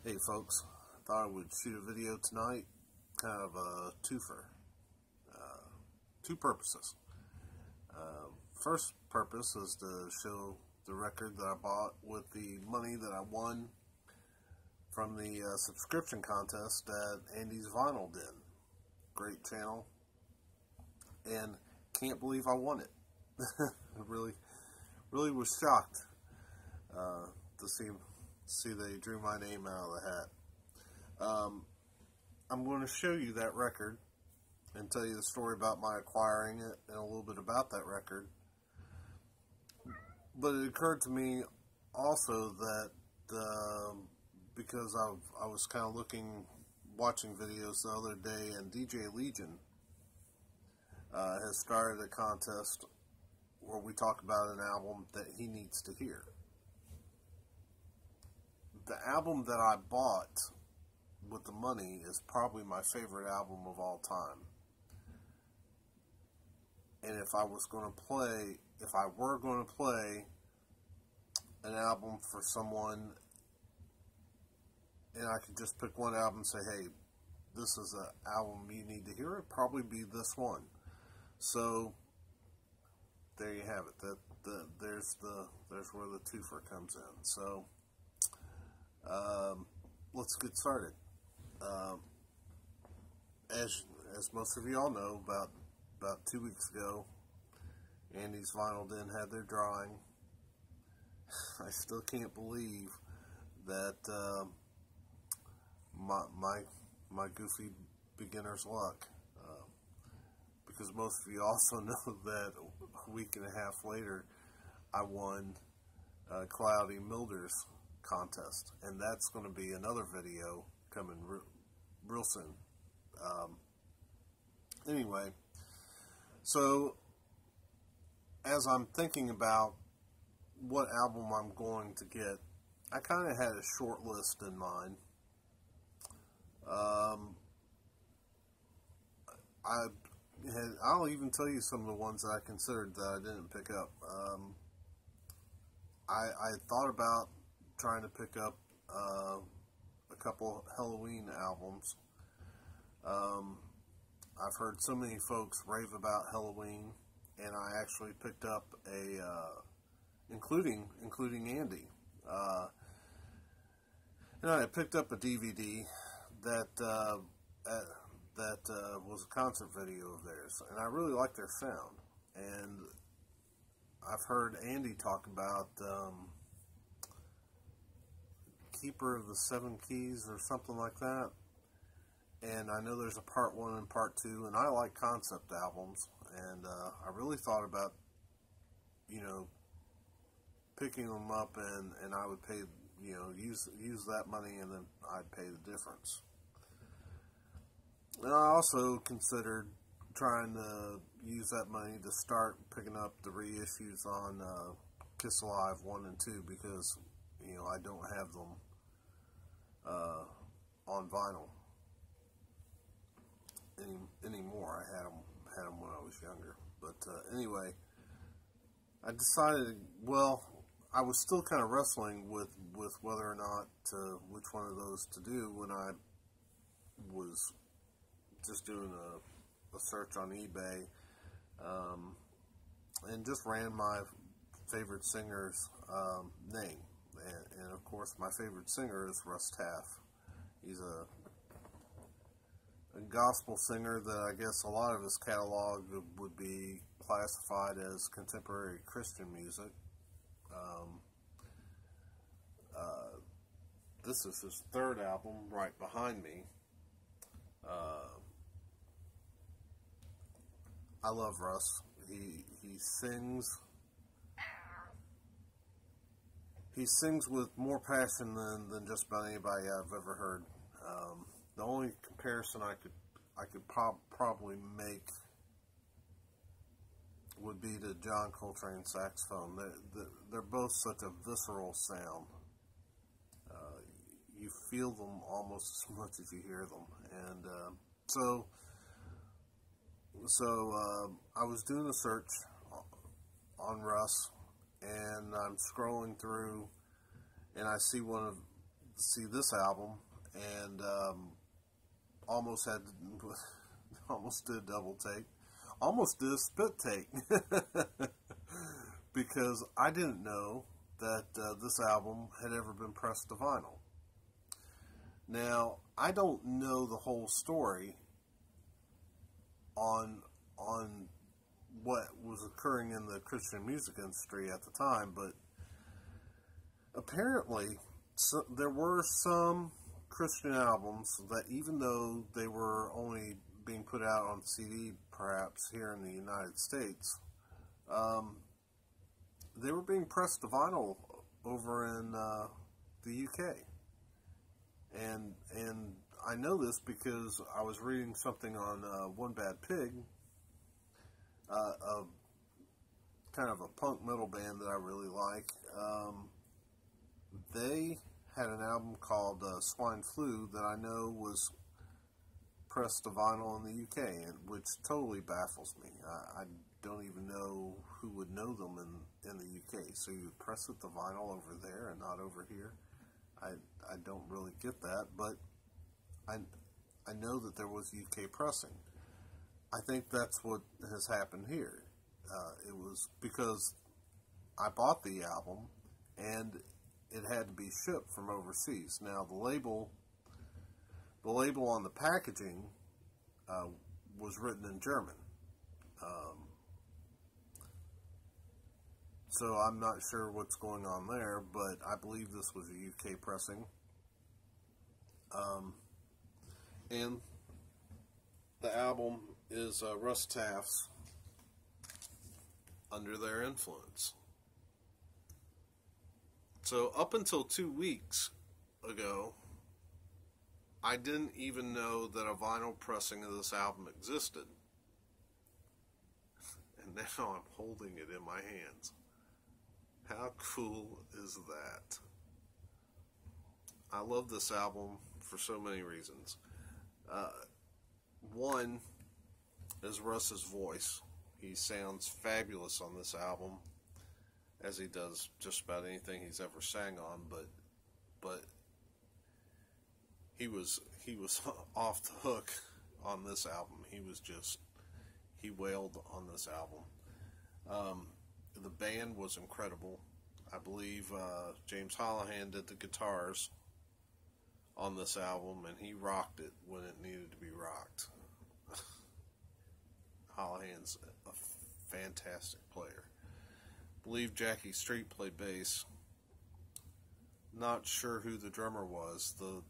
Hey folks, thought I would shoot a video tonight, kind of a twofer. Two purposes. First purpose is to show the record that I bought with the money that I won from the subscription contest that Andy's Vinyl did. Great channel, and can't believe I won it. I really was shocked to see they drew my name out of the hat. I'm going to show you that record and tell you the story about my acquiring it and a little bit about that record. But it occurred to me also that because I was kind of watching videos the other day, and DJ Legion has started a contest where we talk about an album that he needs to hear. The album that I bought with the money is probably my favorite album of all time. And if I were going to play an album for someone, and I could just pick one album and say, hey, this is an album you need to hear, it'd probably be this one. So there you have it. There's where the twofer comes in. So let's get started. As most of you all know, about 2 weeks ago, Andy's Vinyl Den had their drawing. I still can't believe that my goofy beginner's luck, because most of you also know that a week and a half later I won Cloudy Milder's contest, and that's going to be another video coming real soon. Anyway, so as I'm thinking about what album I'm going to get, I kind of had a short list in mind. I'll even tell you some of the ones that I considered that I didn't pick up. I thought about trying to pick up a couple Halloween albums. I've heard so many folks rave about Halloween, and I actually picked up including Andy. And I picked up a DVD that was a concert video of theirs, and I really like their sound. And I've heard Andy talk about Keeper of the Seven Keys or something like that. And I know there's a part 1 and part 2, and I like concept albums, and I really thought about, picking them up, and I would pay, use that money, and then I'd pay the difference. And I also considered trying to use that money to start picking up the reissues on Kiss Alive 1 and 2, because, I don't have them on vinyl anymore. I had them when I was younger. But anyway, I decided, well, I was still kind of wrestling with whether or not which one of those to do when I was just doing a search on eBay, and just ran my favorite singer's name. And of course, my favorite singer is Russ Taff. He's a gospel singer that I guess a lot of his catalog would be classified as contemporary Christian music. This is his third album, right behind me. I love Russ. He sings with more passion than just about anybody I've ever heard. The only comparison I could probably make would be to John Coltrane saxophone. They're both such a visceral sound. You feel them almost as much as you hear them. And so I was doing a search on Russ, and I'm scrolling through, and I see one of see this album, and almost had almost did a double take, almost did a spit take, because I didn't know that this album had ever been pressed to vinyl. Now, I don't know the whole story on what was occurring in the Christian music industry at the time, but apparently there were some Christian albums that, even though they were only being put out on CD, perhaps here in the United States, they were being pressed to vinyl over in the UK. And I know this because I was reading something on One Bad Pig, a kind of a punk metal band that I really like. They had an album called Swine Flu that I know was pressed to vinyl in the UK, and which totally baffles me. I don't even know who would know them in the UK. So you would press it to vinyl over there and not over here. I don't really get that, but I know that there was UK pressing. I think that's what has happened here. It was because I bought the album and it had to be shipped from overseas. Now the label on the packaging was written in German. So I'm not sure what's going on there, but I believe this was a UK pressing. And the album is Russ Taff's Under Their Influence. So up until 2 weeks ago, I didn't even know that a vinyl pressing of this album existed. And now I'm holding it in my hands. How cool is that? I love this album for so many reasons. One is Russ's voice. He sounds fabulous on this album, as he does just about anything he's ever sang on, but he was off the hook on this album. He wailed on this album. The band was incredible. I believe James Holohan did the guitars on this album, and he rocked it when it needed to be rocked. Holohan's a fantastic player. I believe Jackie Street played bass. Not sure who the drummer was. The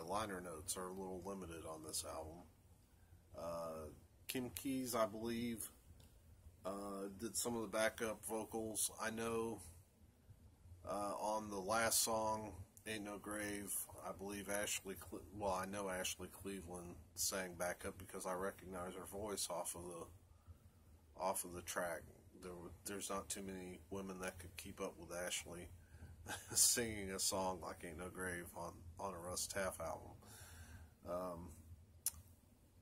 liner notes are a little limited on this album. Kim Keys, I believe, did some of the backup vocals. I know on the last song, Ain't No Grave, I believe I know Ashley Cleveland sang backup because I recognize her voice off of the track. There's not too many women that could keep up with Ashley singing a song like Ain't No Grave on a Russ Taff album.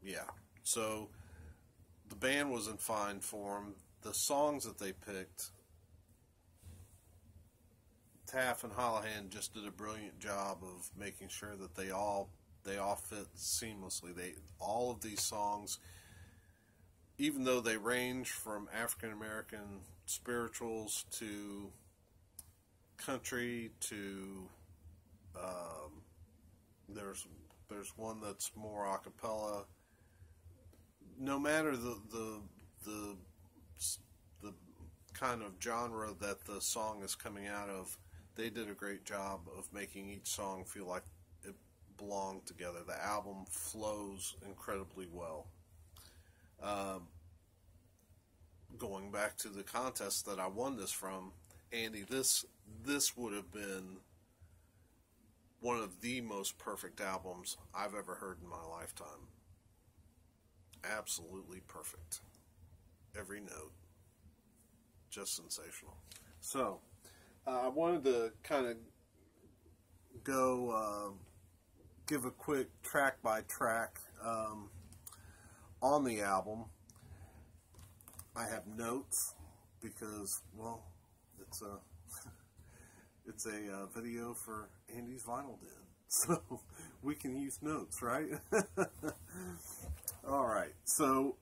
Yeah, so the band was in fine form. The songs that they picked, Taff and Holohan just did a brilliant job of making sure that they all fit seamlessly. All of these songs, even though they range from African American spirituals to country to there's one that's more a cappella. No matter the kind of genre that the song is coming out of, they did a great job of making each song feel like it belonged together. The album flows incredibly well. Going back to the contest that I won this from, Andy, this would have been one of the most perfect albums I've ever heard in my lifetime. Absolutely perfect. Every note. Just sensational. So, I wanted to kind of go give a quick track by track on the album. I have notes because, well, It's a video for Andy's Vinyl Den. So we can use notes, right? Alright, so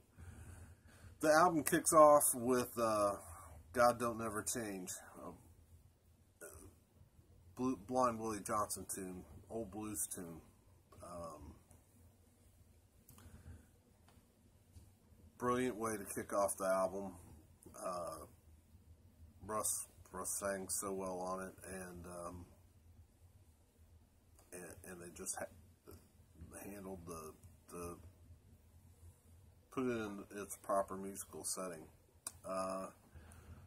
the album kicks off with God Don't Never Change, Blind Willie Johnson tune, old blues tune. Brilliant way to kick off the album. Russ sang so well on it, and they just handled the put it in its proper musical setting.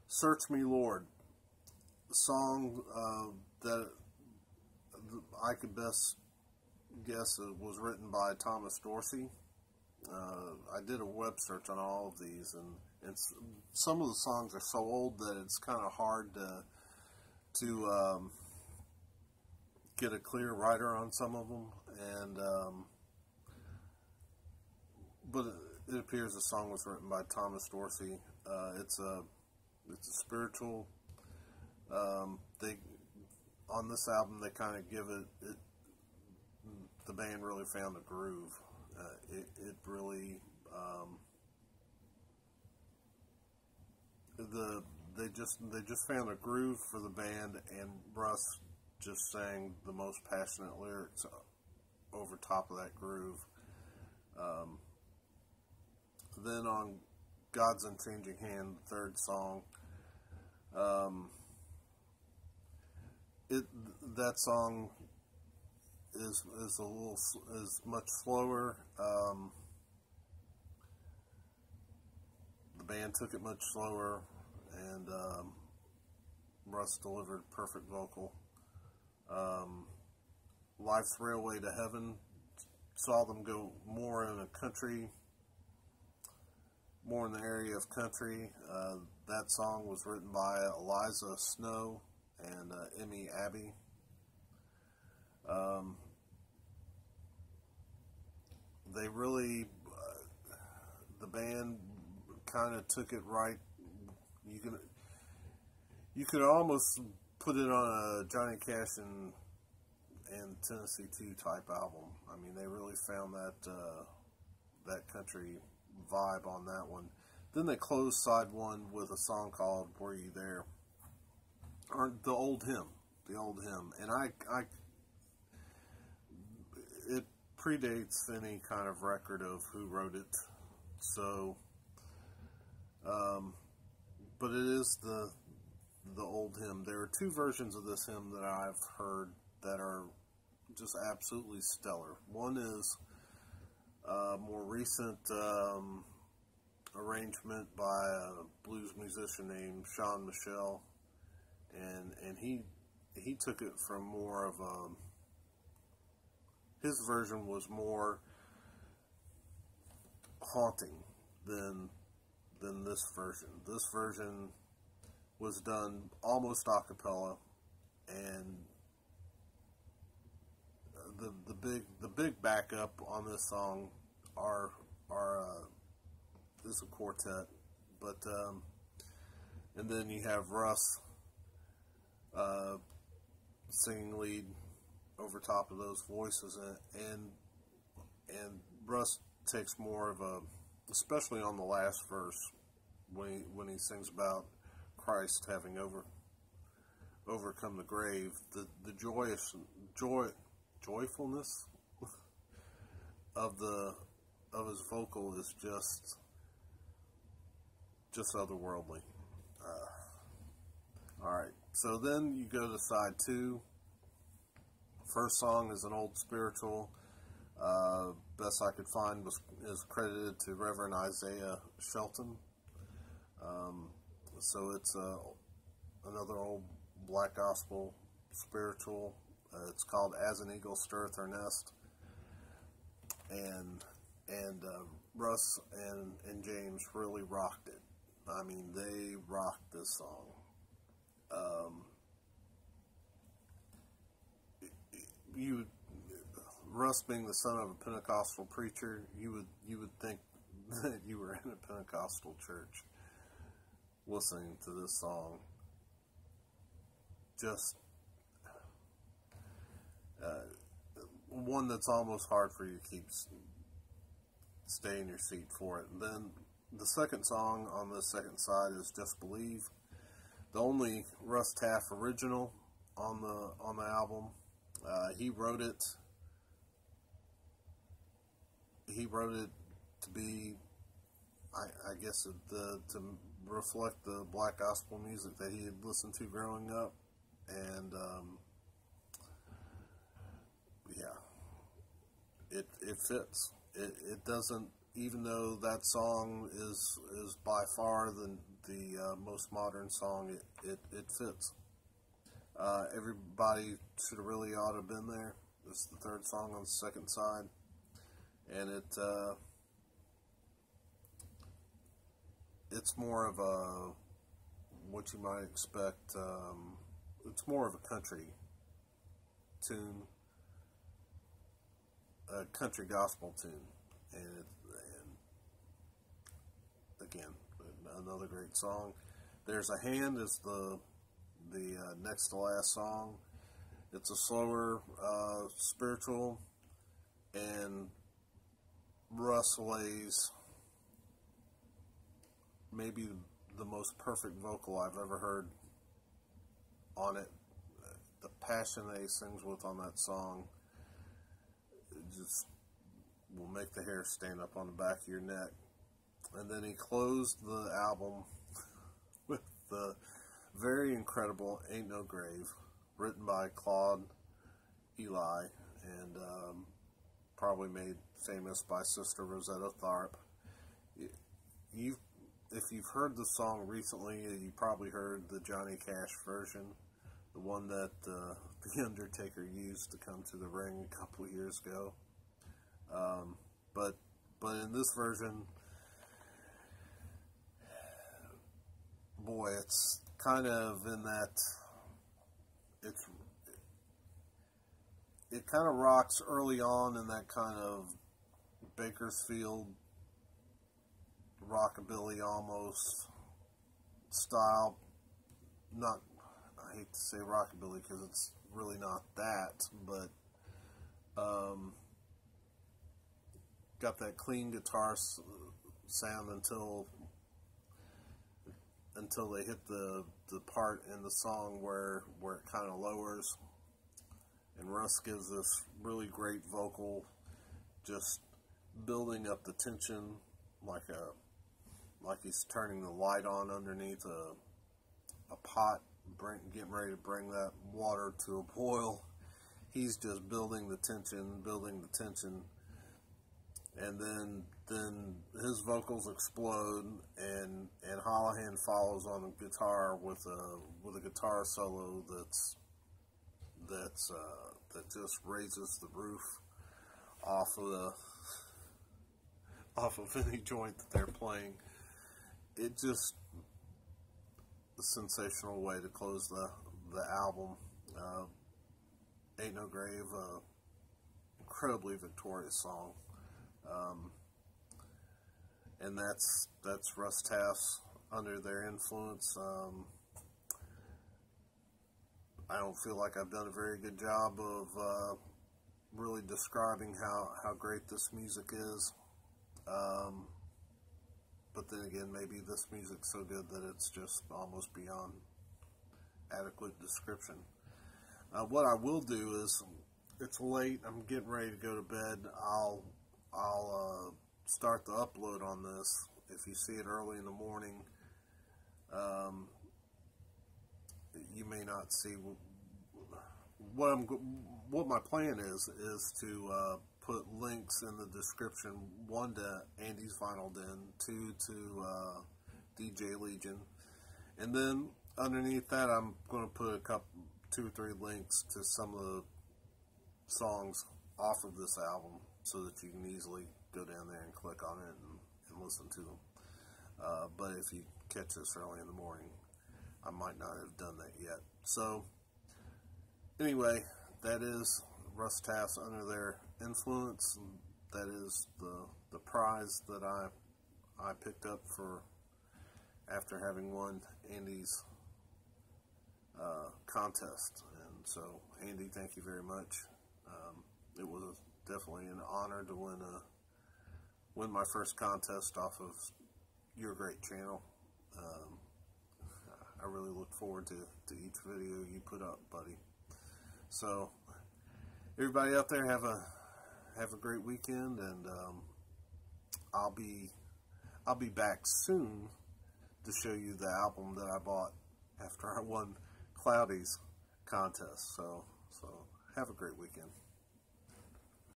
Search Me Lord, the song that I could best guess it was written by Thomas Dorsey. I did a web search on all of these, and some of the songs are so old that it's kind of hard to get a clear writer on some of them, and but it appears the song was written by Thomas Dorsey. It's a spiritual. They on this album they kind of give it. The band really found a groove. It really they just found a groove for the band, and Russ just sang the most passionate lyrics over top of that groove. Then on God's Unchanging Hand, the third song, that song is much slower. The band took it much slower, and Russ delivered perfect vocal. Life's Railway to Heaven saw them go more in the area of country. That song was written by Eliza Snow and Emmy Abbey. They really, the band kind of took it right. You could almost put it on a Johnny Cash and Tennessee 2 type album. I mean, they really found that country vibe on that one. Then they closed side one with a song called "Were You There?" Or the old hymn, and it predates any kind of record of who wrote it. So, but it is the old hymn. There are two versions of this hymn that I've heard that are just absolutely stellar. One is a more recent arrangement by a blues musician named Sean Michelle, and he took it from more of a, his version was more haunting than this version. This version was done almost a cappella, and the big backup on this song is a quartet, but and then you have Russ singing lead over top of those voices, and Russ takes more of a, especially on the last verse when he sings about Christ having overcome the grave, the joyfulness of his vocal is just otherworldly. Alright, so then you go to side two. First song is an old spiritual. Best I could find is credited to Reverend Isaiah Shelton. So it's another old black gospel spiritual. It's called "As an Eagle Stirreth Her Nest," and Russ and James really rocked it. I mean, they rocked this song. Russ being the son of a Pentecostal preacher, you would think that you were in a Pentecostal church listening to this song. Just one that's almost hard for you to keep stay in your seat for it. And then the second song on the second side is Just Believe, the only Russ Taff original on the album. He wrote it. He wrote it to be, I guess, to reflect the black gospel music that he had listened to growing up, and yeah, it fits. It doesn't, even though that song is by far the most modern song, it fits. Everybody should have really ought to have been there. This is the third song on the second side, and it's more of a, what you might expect, it's more of a country tune, a country gospel tune, and again, another great song. There's a Hand is the next to last song. It's a slower spiritual, and Russ lays maybe the most perfect vocal I've ever heard on it. The passion that he sings with on that song, it just will make the hair stand up on the back of your neck. And then he closed the album with the very incredible Ain't No Grave, written by Claude Eli, and probably made famous by Sister Rosetta Tharpe. If you've heard the song recently, you probably heard the Johnny Cash version, the one that The Undertaker used to come to the ring a couple of years ago. But in this version, boy, it's kind of in that, it kind of rocks early on in that kind of Bakersfield rockabilly almost style. Not, I hate to say rockabilly because it's really not that, but got that clean guitar sound until they hit the part in the song where it kind of lowers, and Russ gives this really great vocal, just building up the tension like he's turning the light on underneath a pot, getting ready to bring that water to a boil. He's just building the tension, and then his vocals explode, and Holohan follows on the guitar with a guitar solo that just raises the roof off of any joint that they're playing. It just a sensational way to close the album. Ain't No Grave, incredibly victorious song. And that's Russ Taff's Under Their Influence. I don't feel like I've done a very good job of really describing how great this music is. But then again, maybe this music's so good that it's just almost beyond adequate description. What I will do is, it's late, I'm getting ready to go to bed. I'll start the upload on this. If you see it early in the morning, you may not see what my plan is to put links in the description, 1 to Andy's Vinyl Den, 2 to DJ Legion, and then underneath that I'm going to put 2 or 3 links to some of the songs off of this album, so that you can easily go down there and click on it and listen to them. But if you catch this early in the morning, I might not have done that yet. So anyway, that is Russ Taff's Under Their Influence. That is the prize that I picked up for after having won Andy's contest. And so, Andy, thank you very much. it was definitely an honor to win my first contest off of your great channel. I really look forward to each video you put up, buddy. So everybody out there, have a great weekend, and I'll be back soon to show you the album that I bought after I won Cloudy's contest. So have a great weekend.